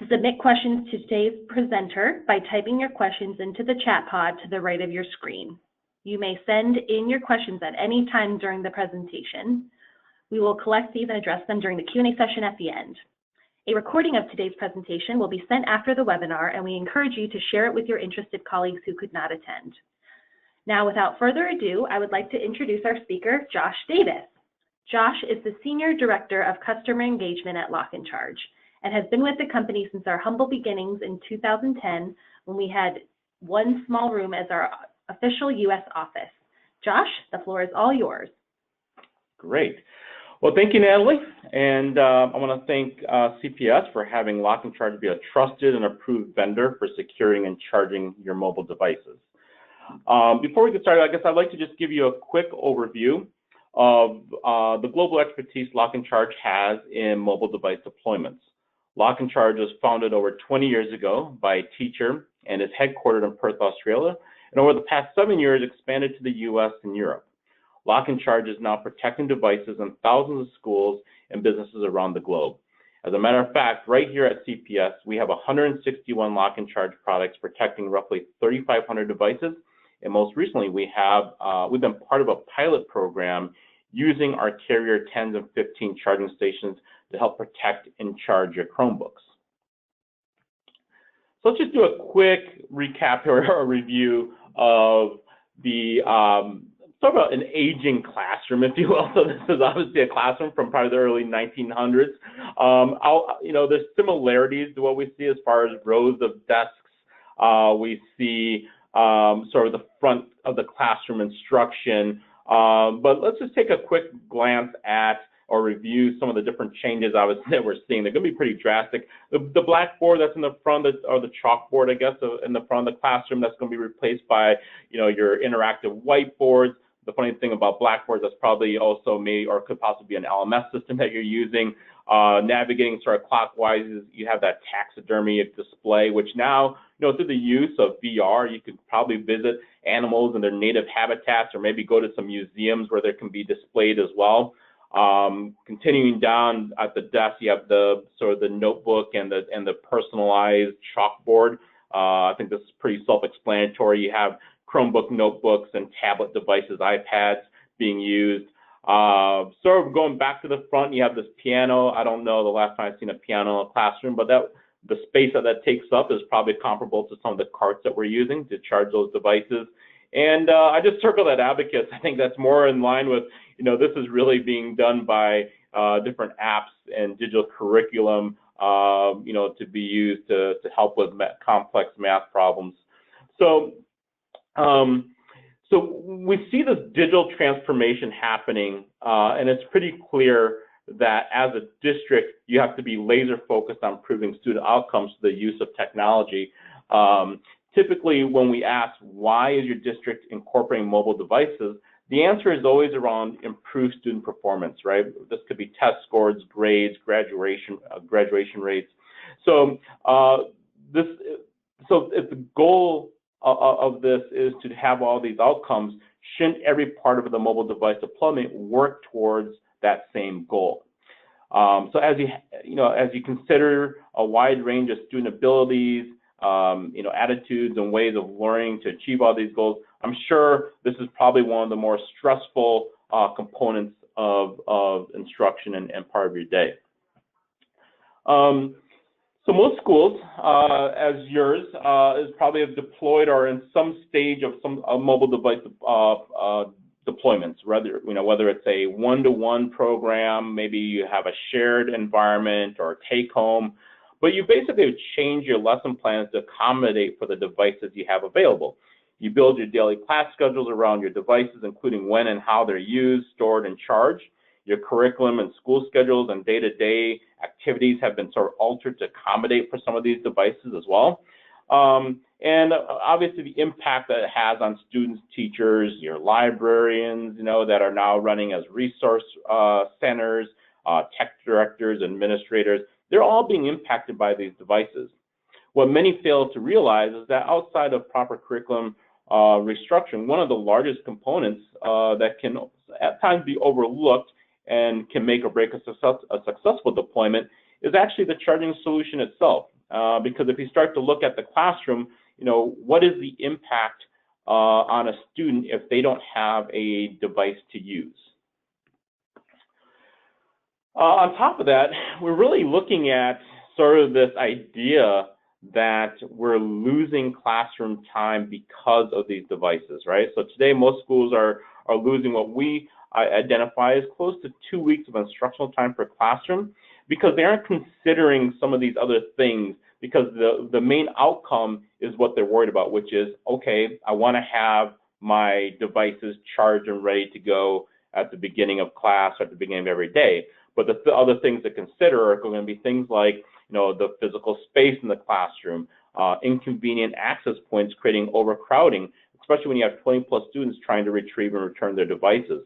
Submit questions to today's presenter by typing your questions into the chat pod to the right of your screen. You may send in your questions at any time during the presentation. We will collect these and address them during the Q&A session at the end. A recording of today's presentation will be sent after the webinar, and we encourage you to share it with your interested colleagues who could not attend. Now, without further ado, I would like to introduce our speaker, Josh Davis. Josh is the Senior Director of Customer Engagement at LocknCharge and has been with the company since our humble beginnings in 2010 when we had one small room as our official U.S. office. Josh, the floor is all yours. Great. Well, thank you, Natalie. And I want to thank CPS for having LocknCharge be a trusted and approved vendor for securing and charging your mobile devices. Before we get started, I guess I'd like to just give you a quick overview of the global expertise LocknCharge has in mobile device deployments. LocknCharge was founded over 20 years ago by a teacher and is headquartered in Perth, Australia, and over the past 7 years expanded to the US and Europe. LocknCharge is now protecting devices in thousands of schools and businesses around the globe. As a matter of fact, right here at CPS, we have 161 LocknCharge products protecting roughly 3,500 devices, and most recently we've been part of a pilot program using our Carrier 10s and 15 charging stations to help protect and charge your Chromebooks. So let's just do a quick recap or a review of the sort of an aging classroom, if you will. So this is obviously a classroom from probably the early 1900s. There's similarities to what we see as far as rows of desks. We see sort of the front of the classroom instruction. But let's just take a quick glance at or review some of the different changes that we're seeing. They're going to be pretty drastic. The blackboard that's in the front, or the chalkboard, I guess, in the front of the classroom, that's going to be replaced by, your interactive whiteboards. The funny thing about blackboards, that's probably also or could possibly be an LMS system that you're using. Navigating sort of clockwise, you have that taxidermy display, which now, through the use of VR, you could probably visit animals in their native habitats, or maybe go to some museums where they can be displayed as well. Continuing down at the desk, you have the sort of the notebook and the personalized chalkboard. I think this is pretty self-explanatory. You have Chromebook notebooks and tablet devices, iPads being used. Sort of going back to the front, you have this piano. I don't know the last time I've seen a piano in a classroom, but the space that takes up is probably comparable to some of the carts that we're using to charge those devices. And I just circled that advocates. I think that's more in line with, this is really being done by different apps and digital curriculum, to be used to help with complex math problems. So we see this digital transformation happening, and it's pretty clear that as a district, you have to be laser focused on improving student outcomes through the use of technology. Typically, when we ask, why is your district incorporating mobile devices, the answer is always around improved student performance, right? This could be test scores, grades, graduation rates. So if the goal of this is to have all these outcomes, shouldn't every part of the mobile device deployment work towards that same goal? So as you consider a wide range of student abilities, attitudes and ways of learning to achieve all these goals, I'm sure this is probably one of the more stressful components of instruction and part of your day. So most schools, as yours, is probably have deployed or in some stage of some mobile device deployments, whether it's a one-to-one program, maybe you have a shared environment or take-home, but you basically change your lesson plans to accommodate for the devices you have available. You build your daily class schedules around your devices, including when and how they're used, stored, and charged. Your curriculum and school schedules and day-to-day activities have been sort of altered to accommodate for some of these devices as well. And obviously the impact that it has on students, teachers, your librarians, that are now running as resource centers, tech directors, administrators, they're all being impacted by these devices. What many fail to realize is that outside of proper curriculum restructuring, one of the largest components that can at times be overlooked and can make or break a successful deployment is actually the charging solution itself. because if you start to look at the classroom, what is the impact on a student if they don't have a device to use? On top of that, we're really looking at sort of this idea that we're losing classroom time because of these devices, right? So today, most schools are losing what we identify as close to 2 weeks of instructional time per classroom because they aren't considering some of these other things, because the main outcome is what they're worried about, which is, okay, I want to have my devices charged and ready to go at the beginning of class or at the beginning of every day. But the other things to consider are going to be things like, the physical space in the classroom, inconvenient access points creating overcrowding, especially when you have 20+ students trying to retrieve and return their devices.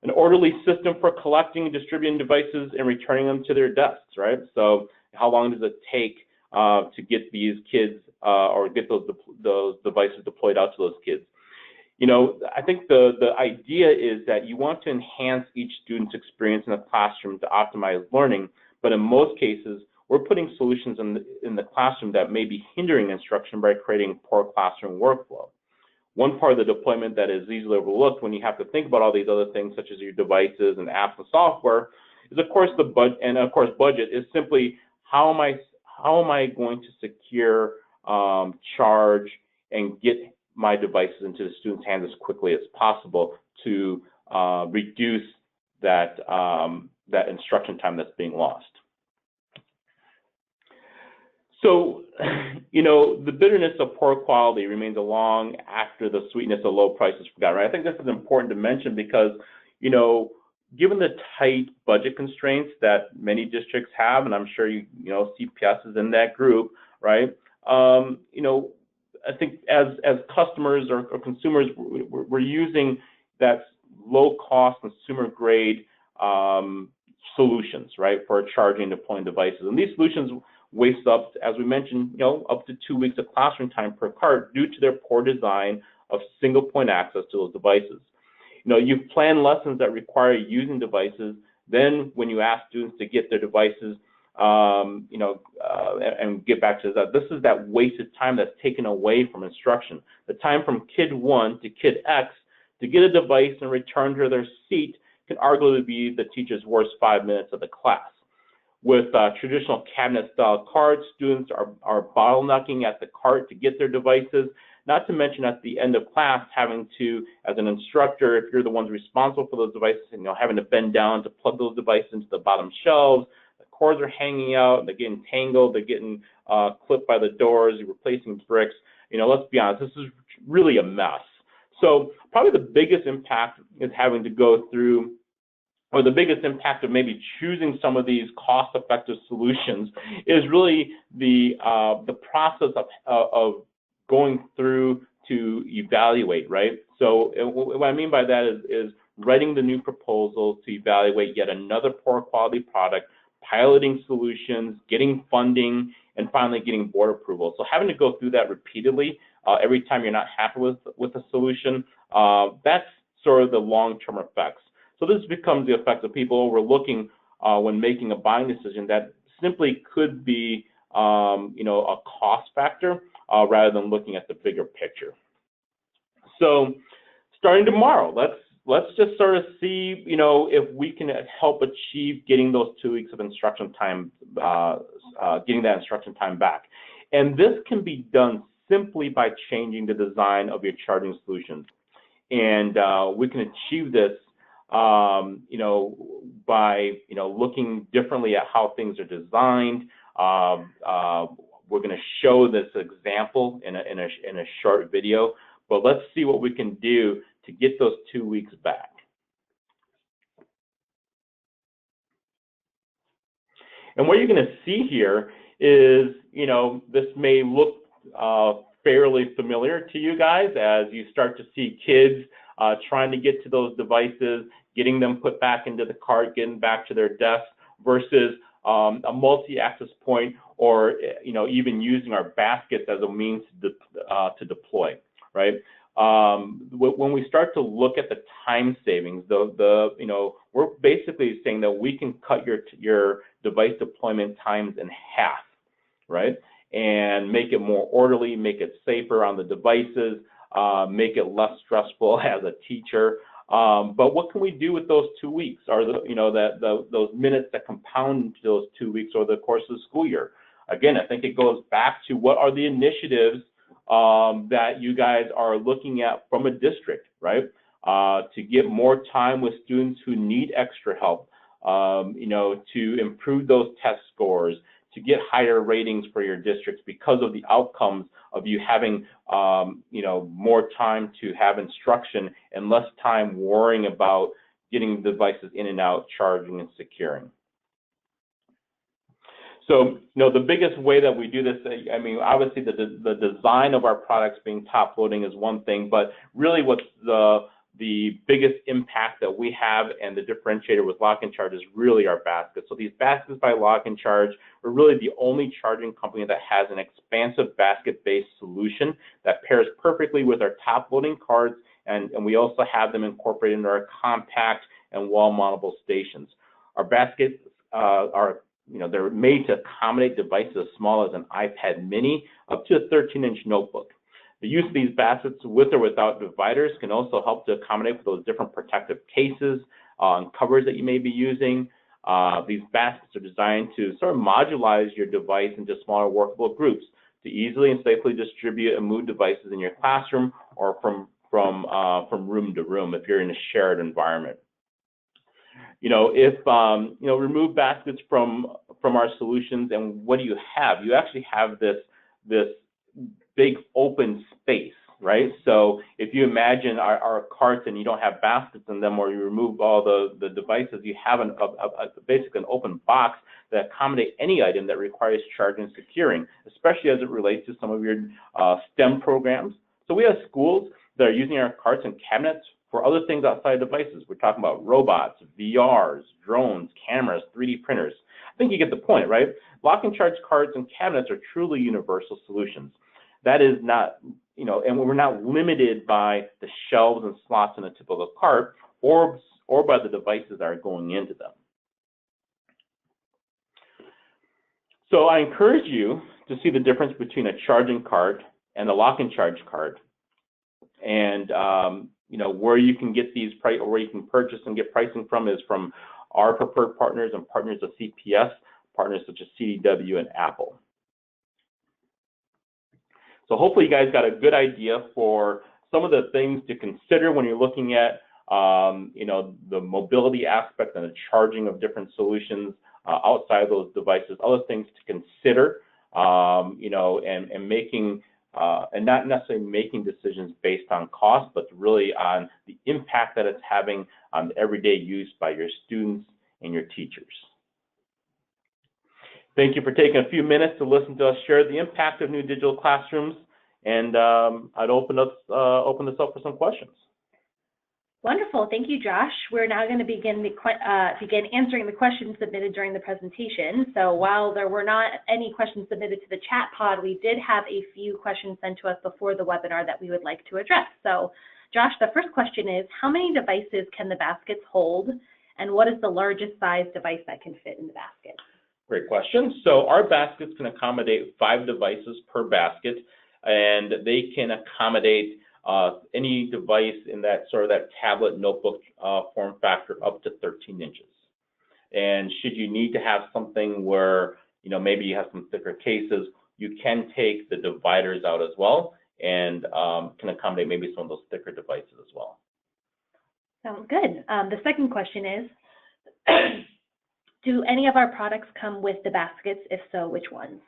An orderly system for collecting and distributing devices and returning them to their desks, right? So how long does it take to get these kids or get those devices deployed out to those kids? I think the idea is that you want to enhance each student's experience in the classroom to optimize learning, but in most cases, we're putting solutions in the classroom that may be hindering instruction by creating poor classroom workflow. One part of the deployment that is easily overlooked when you have to think about all these other things, such as your devices and apps and software, is of course budget is simply how am I going to secure, charge, and get my devices into the student's hands as quickly as possible to reduce that instruction time that's being lost. So, the bitterness of poor quality remains along after the sweetness of low prices forgotten, right? I think this is important to mention because, given the tight budget constraints that many districts have, and I'm sure CPS is in that group, right? I think as customers or consumers, we're using that low-cost consumer-grade solutions, right, for charging and deploying devices. And these solutions waste up, as we mentioned, up to 2 weeks of classroom time per cart due to their poor design of single-point access to those devices. You've planned lessons that require using devices. Then when you ask students to get their devices, and get back to that, this is that wasted time that's taken away from instruction. The time from kid 1 to kid X to get a device and return to their seat can arguably be the teacher's worst 5 minutes of the class. With traditional cabinet-style carts, students are bottlenecking at the cart to get their devices, not to mention at the end of class having to, as an instructor, if you're the ones responsible for those devices, having to bend down to plug those devices into the bottom shelves. The cords are hanging out, they're getting tangled, they're getting clipped by the doors, you're replacing bricks. Let's be honest, this is really a mess. So probably the biggest impact is having to go through, or the biggest impact of maybe choosing some of these cost-effective solutions is really the process of going through to evaluate, right? So what I mean by that is writing the new proposals to evaluate yet another poor quality product, piloting solutions, getting funding, and finally getting board approval. So having to go through that repeatedly every time you're not happy with a solution, that's sort of the long-term effects. So this becomes the effect of people overlooking when making a buying decision that simply could be, a cost factor rather than looking at the bigger picture. So starting tomorrow, let's just sort of see, if we can help achieve getting those 2 weeks of instruction time, getting that instruction time back. And this can be done simply by changing the design of your charging solutions. And we can achieve this by looking differently at how things are designed. We're going to show this example in a short video, but let's see what we can do to get those 2 weeks back. And what you're going to see here is, this may look fairly familiar to you guys as you start to see kids trying to get to those devices, getting them put back into the cart, getting back to their desks, versus a multi-access point, or even using our baskets as a means to deploy, right? When we start to look at the time savings, we're basically saying that we can cut your device deployment times in half, right? and make it more orderly, make it safer on the devices, make it less stressful as a teacher. But what can we do with those 2 weeks, or those minutes that compound into those 2 weeks over the course of the school year? Again, I think it goes back to what are the initiatives that you guys are looking at from a district, right? To get more time with students who need extra help, to improve those test scores, to get higher ratings for your districts because of the outcomes of you having, more time to have instruction and less time worrying about getting the devices in and out, charging and securing. So, the biggest way that we do this, I mean, obviously the design of our products being top loading is one thing, but really what's the biggest impact that we have and the differentiator with LocknCharge is really our baskets. So these baskets by LocknCharge, we're really the only charging company that has an expansive basket-based solution that pairs perfectly with our top-loading cards, and we also have them incorporated into our compact and wall-mountable stations. Our baskets they're made to accommodate devices as small as an iPad mini up to a 13-inch notebook. The use of these baskets with or without dividers can also help to accommodate for those different protective cases and covers that you may be using. These baskets are designed to sort of modularize your device into smaller workable groups to easily and safely distribute and move devices in your classroom or from room to room if you're in a shared environment. Remove baskets from our solutions, and what do you have? You actually have this big open space, right? So if you imagine our carts and you don't have baskets in them, or you remove all the devices, you have basically an open box that accommodates any item that requires charging and securing, especially as it relates to some of your STEM programs. So we have schools that are using our carts and cabinets for other things outside devices. We're talking about robots, VRs, drones, cameras, 3D printers. I think you get the point, right? LocknCharge carts and cabinets are truly universal solutions. That is not, and we're not limited by the shelves and slots in a typical cart or by the devices that are going into them. So I encourage you to see the difference between a charging cart and the LocknCharge cart, and where you can get these or where you can purchase and get pricing from is from our preferred partners and partners of CPS, partners such as CDW and Apple. So hopefully you guys got a good idea for some of the things to consider when you're looking at, the mobility aspect and the charging of different solutions outside of those devices, other things to consider, and making, and not necessarily making decisions based on cost, but really on the impact that it's having on the everyday use by your students and your teachers. Thank you for taking a few minutes to listen to us share the impact of new digital classrooms, and I'd open this up for some questions. Wonderful. Thank you, Josh. We're now going to begin answering the questions submitted during the presentation. So while there were not any questions submitted to the chat pod, we did have a few questions sent to us before the webinar that we would like to address. So Josh, the first question is, how many devices can the baskets hold, and what is the largest size device that can fit in the basket? Great question. So our baskets can accommodate 5 devices per basket, and they can accommodate any device in that tablet notebook form factor up to 13 inches. And should you need to have something where, maybe you have some thicker cases, you can take the dividers out as well and can accommodate maybe some of those thicker devices as well. Sounds good. The second question is, do any of our products come with the baskets? If so, which ones?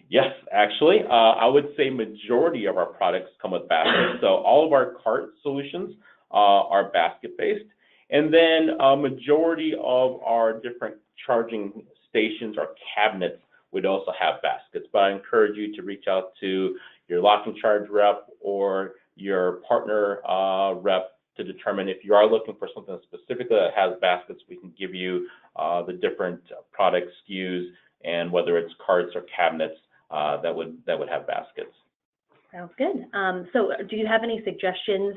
Yes, actually, I would say majority of our products come with baskets. So all of our cart solutions are basket-based, and then a majority of our different charging stations or cabinets would also have baskets. But I encourage you to reach out to your LocknCharge rep or your partner rep to determine if you are looking for something specifically that has baskets. We can give you the different product SKUs, and whether it's carts or cabinets that would have baskets. Sounds good. So do you have any suggestions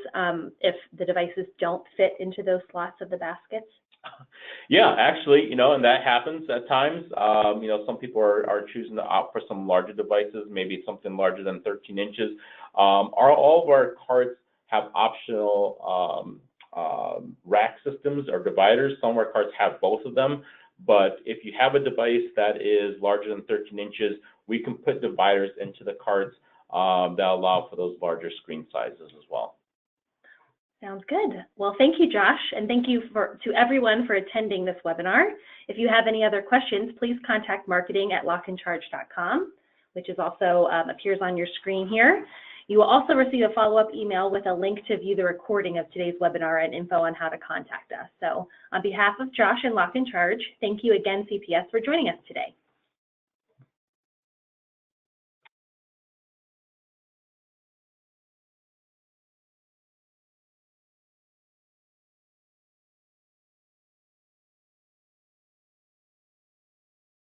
if the devices don't fit into those slots of the baskets? Yeah, actually, and that happens at times. Some people are choosing to opt for some larger devices, maybe something larger than 13 inches. All of our carts have optional rack systems or dividers. Some of our carts have both of them, but if you have a device that is larger than 13 inches, we can put dividers into the carts that allow for those larger screen sizes as well. Sounds good. Well, thank you, Josh, and thank you to everyone for attending this webinar. If you have any other questions, please contact marketing@LocknCharge.com, which is also appears on your screen here. You will also receive a follow-up email with a link to view the recording of today's webinar and info on how to contact us. So on behalf of Josh and LocknCharge, thank you again, CPS, for joining us today.